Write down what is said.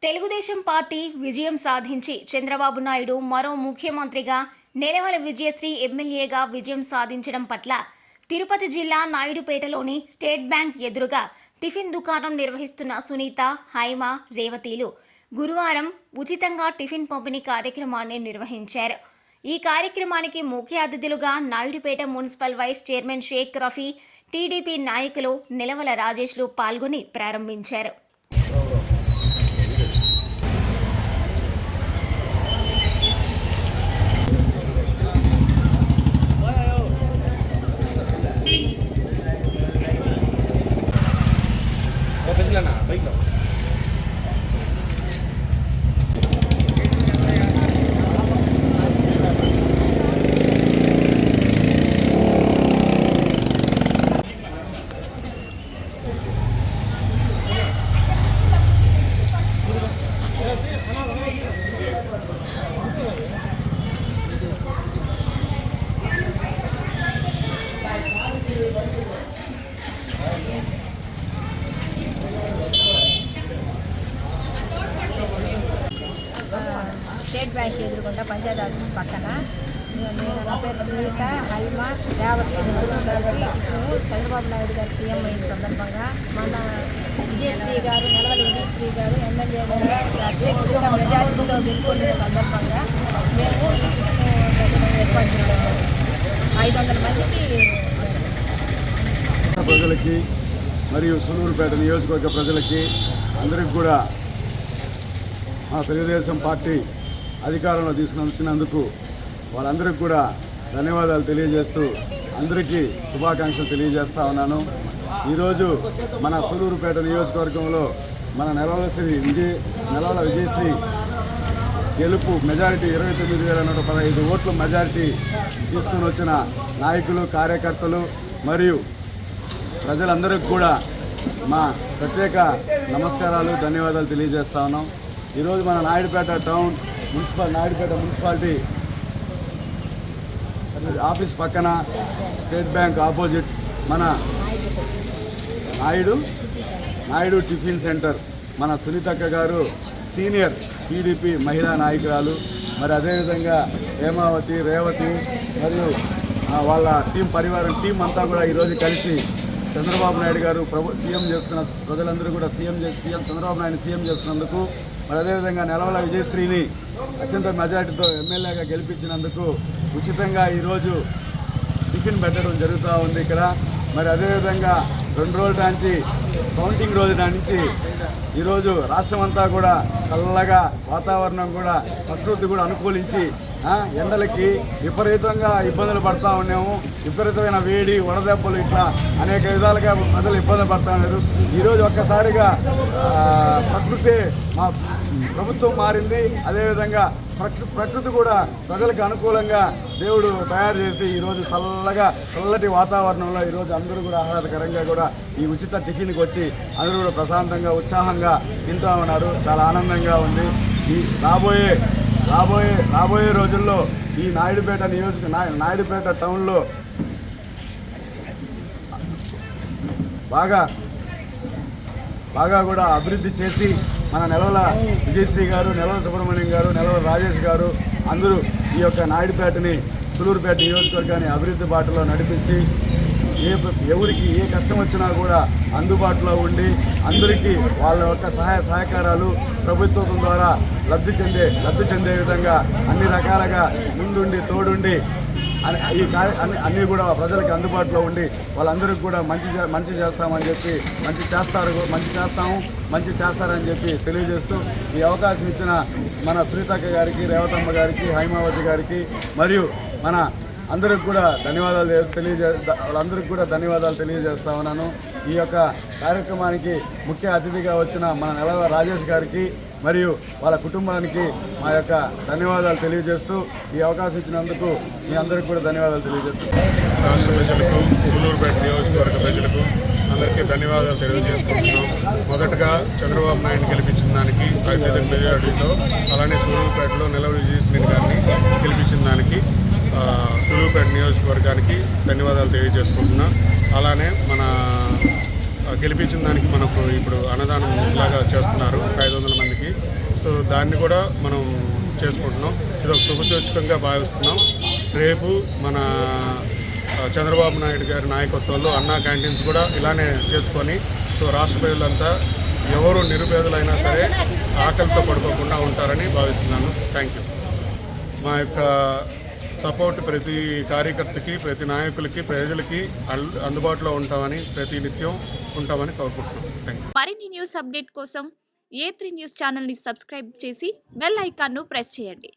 Telugu Desam party విజయం సాధించి చంద్రబాబు నాయుడు మరో ముఖ్యమంత్రిగా, నెలవల విజయశ్రీ ఎమ్మెల్యేగా విజయం సాధించడం పట్ల తిరుపతి జిల్లా నాయుడుపేటలోని స్టేట్ బ్యాంక్ ఎదురుగా టిఫిన్ దుకాణం నిర్వహిస్తున్న సునీత, హైమ, రేవతిలు గురువారం ఉచితంగా టిఫిన్ పంపిణీ కార్యక్రమాన్ని నిర్వహించారు. ఈ కార్యక్రమానికి ముఖ్య అతిథులుగా Naidupeta municipal vice chairman Shaik Rafi, TDP నాయకులు నెలవల రాజేష్లు పాల్గొని ప్రారంభించారు. స్టేట్ బ్యాంక్ ఎదురుకుండా పంచాయతీ ఆఫీస్ పక్కన నా పేరు సునీత, హైమ, రేవతి చంద్రబాబు నాయుడు గారు సీఎం అయిన సందర్భంగా మన విజయశ్రీ గారు, నెలవల విజయశ్రీ గారు ఎమ్మెల్యేగా అత్యధిక మెజారిటీతో గెలుపొందిన సందర్భంగా మేము ఏర్పాటు చేయడం 500 మందికి ప్రజలకి మరియు సూలూరుపేట నియోజకవర్గ ప్రజలకి అందరికి కూడా మా తెలుగుదేశం పార్టీ అధికారంలో తీసుకున్నందుకు వాళ్ళందరికీ కూడా ధన్యవాదాలు తెలియజేస్తూ అందరికీ శుభాకాంక్షలు తెలియజేస్తా ఉన్నాను. ఈరోజు మన సూలూరుపేట నియోజకవర్గంలో మన నెలవల విజయశ్రీ గెలుపు మెజారిటీ 29,115 ఓట్ల మెజారిటీ తీసుకుని వచ్చిన నాయకులు, కార్యకర్తలు మరియు ప్రజలందరికీ కూడా మా ప్రత్యేక నమస్కారాలు, ధన్యవాదాలు తెలియజేస్తా ఉన్నాం. ఈరోజు మన నాయుడుపేట నాయుడుపేట మున్సిపాలిటీ ఆఫీస్ పక్కన స్టేట్ బ్యాంక్ ఆపోజిట్ మన నాయుడు టిఫిన్ సెంటర్ మన సునీతక్క గారు సీనియర్ టీడీపీ మహిళా నాయకురాలు, మరి అదేవిధంగా హేమావతి, రేవతి మరియు వాళ్ళ టీం అంతా కూడా ఈరోజు కలిసి చంద్రబాబు నాయుడు గారు సీఎం చేస్తున్న ప్రజలందరూ కూడా చంద్రబాబు నాయుడు సీఎం చేస్తున్నందుకు, మరి అదేవిధంగా నెలవల విజయశ్రీని అత్యంత మెజార్టీతో ఎమ్మెల్యేగా గెలిపించినందుకు ఉచితంగా ఈరోజు టిఫిన్ పెట్టడం జరుగుతూ ఉంది ఇక్కడ. మరి అదేవిధంగా 2 రోజుల నుంచి కౌంటింగ్ రోజు నుంచి ఈరోజు రాష్ట్రం అంతా కూడా చల్లగా వాతావరణం కూడా ప్రకృతి కూడా అనుకూలించి ఎండలకి విపరీతంగా ఇబ్బందులు పడుతూ ఉన్నాము. విపరీతమైన వేడి, వడదెబ్బలు ఇట్లా అనేక విధాలుగా ప్రజలు ఇబ్బందులు పడుతూ ఉన్నారు. ఈరోజు ఒక్కసారిగా ప్రకృతి మా ప్రభుత్వం మారింది. అదేవిధంగా ప్రకృతి కూడా ప్రజలకు అనుకూలంగా దేవుడు తయారు చేసి ఈరోజు చల్లటి వాతావరణంలో ఈరోజు అందరూ కూడా ఆహ్లాదకరంగా కూడా ఈ ఉచిత టిఫిన్కి వచ్చి అందరూ కూడా ప్రశాంతంగా, ఉత్సాహంగా తింటూ ఉన్నారు. చాలా ఆనందంగా ఉంది. ఈ రాబోయే రోజుల్లో ఈ నాయుడుపేట టౌన్లో బాగా కూడా అభివృద్ధి చేసి మన నెలవల విజయశ్రీ గారు, నెలవల సుబ్రహ్మణ్యం గారు, నెలవల రాజేష్ గారు అందరూ ఈ యొక్క నాయుడుపేటని, సూలూరుపేట నియోజకవర్గాన్ని అభివృద్ధి బాటలో నడిపించి ఎవరికి ఏ కష్టం వచ్చినా కూడా అందుబాటులో ఉండి అందరికీ వాళ్ళ యొక్క సహాయ సహకారాలు ప్రభుత్వం ద్వారా లబ్ధి చెందే విధంగా అన్ని రకాలుగా ముందుండి తోడుండి అన్నీ కూడా ప్రజలకు అందుబాటులో ఉండి వాళ్ళందరికీ కూడా మంచి చేస్తామని చెప్పి మంచి చేస్తారని చెప్పి తెలియజేస్తూ ఈ అవకాశం ఇచ్చిన మన సునీతక్క గారికి, రేవతమ్మ గారికి, హైమావతి గారికి మరియు మన అందరికి కూడా వాళ్ళందరికీ కూడా ధన్యవాదాలు తెలియజేస్తా ఉన్నాను. ఈ యొక్క కార్యక్రమానికి ముఖ్య అతిథిగా వచ్చిన మన నెలవల రాజేష్ గారికి మరియు వాళ్ళ కుటుంబానికి మా యొక్క ధన్యవాదాలు తెలియజేస్తూ ఈ అవకాశం ఇచ్చినందుకు మీ అందరికీ కూడా ధన్యవాదాలు తెలియజేస్తూ రాష్ట్ర ప్రజలకు, సూలూరుపేట నియోజకవర్గ ప్రజలకు అందరికీ ధన్యవాదాలు తెలియజేసుకుంటున్నాం. మొదటగా చంద్రబాబు నాయుడు గెలిపించిన దానికి అత్యధిక మెజారిటీలో, అలానే సూలూరుపేటలో నెలవల విజయశ్రీ గారిని గెలిపించిన దానికి సులూరుపేట నియోజకవర్గానికి ధన్యవాదాలు తెలియజేసుకుంటున్నాం. అలానే మన గెలిపించిన దానికి మనకు ఇప్పుడు అన్నదానం ఇలాగా చేస్తున్నారు 500 మందికి. సో దాన్ని కూడా మనం చేసుకుంటున్నాం. ఇది ఒక శుభసూచకంగా భావిస్తున్నాం. రేపు మన చంద్రబాబు నాయుడు గారి నాయకత్వంలో అన్నా క్యాంటీన్స్ కూడా ఇలానే చేసుకొని సో రాష్ట్ర ప్రజలంతా ఎవరు నిరుపేదలైనా సరే ఆకలితో పడుకోకుండా ఉంటారని భావిస్తున్నాను. Thank you. మా యొక్క సపోర్ట్ ప్రతి కార్యకర్తకి, ప్రతి నాయకులకి, ప్రజలకి అందుబాటులో ఉంటామని, ప్రతి నిత్యం ఉంటామని కోరుకుంటున్నాం. Thank you. మరిన్ని న్యూస్ అప్డేట్ కోసం A3 న్యూస్ ఛానల్ని సబ్స్క్రైబ్ చేసి బెల్ ఐకాన్ను ప్రెస్ చేయండి.